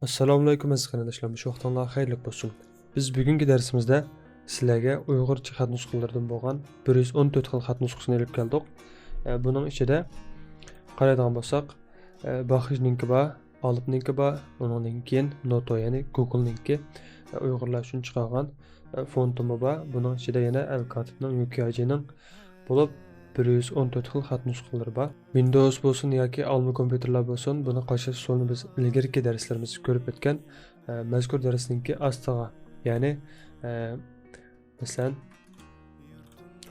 Assalomu alaykum aziz qarindoshlar, shu vaqtinglar xayrli bo'lsin. Biz bugungi darsimizda sizlarga Uyg'urcha xat nusxalaridan bo'lgan 114 xil xat nusxasini olib keldik. Buning ichida qaraydigan bo'lsak, Baxijninki bor, Olibninki bor, uningdan keyin Noto, ya'ni Google'ninki Uyg'urlar uchun chiqargan fontimi bor. Buning ichida yana Al-Katibning, UKJ'ning bo'lib 114 xil xat nusxalari bor. Windows bo'lsin yoki almi kompyuterlar bo'lsin, buni qoshlash usulini biz ilgirki darslarimizda ko'rib o'tgan. Mazkur darsninki astiga, ya'ni masalan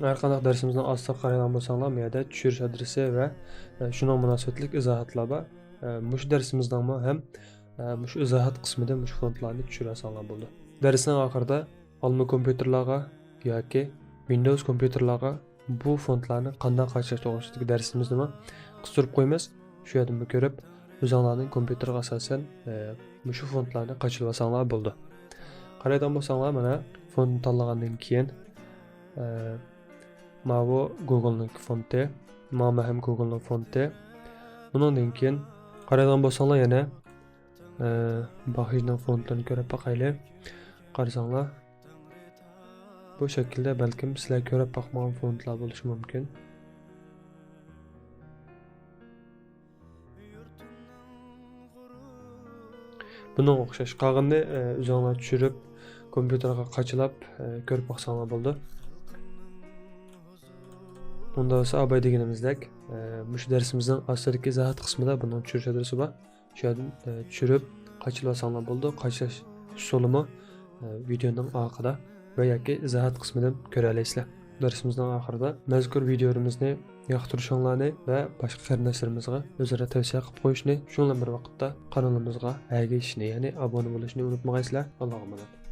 har qanday darsimizning ostiga qaragan bo'lsanglar, bu yerda tushirish adresi va shunga munosabatlik izohatlar bor. Mush darsimizda ham mush izohat qismida mush fontlarni tushirasanglar bo'ldi. Darsning oxirida almi kompyuterlarga yoki Windows kompyuterlarga bu fontlarni qanday qarash to'g'risidagi darsimizni qistirib qo'yamiz. Shu yerdan ko'rib, o'zingizning kompyuterga asosan shu fontlarni qachirib olsanglar bo'ldi. Qaraydigan bo'lsanglar, mana fontni tanlagandan keyin bu Google'ning fonti, mana ham Google'ning fonti. Bundan keyin qaraydigan bo'lsanglar, yana Baxijning fontlarini ko'rib boqaylik. Qarasanglar, bu şekilde belki sizler görüp bakmagan fontlar bo'lishi mumkin. Bunun o'xshash qolganini o'zingizlar tushirib, kompyuterga qachilab ko'rib boqsanglar bo'ldi. Bunda esa abay deganimizdek, mush darsimizning ostidagi izohat qismida bunun tushirish adresi bor. Shu yerdan tushirib, qachilib olsanglar bo'ldi. Qachilash usulini videoning oxirida ve yoki izohat qismidan ko'ra olasizlar. Darsimizning oxirida mazkur videolarimizni yoqtirishinglarni va boshqa qarindoshlarimizga o'zaro tavsiya qilib qo'yishni, shundan bir vaqtda kanalimizga ergashishni, ya'ni obuna bo'lishni unutmag'aysizlar. Allohga emanet.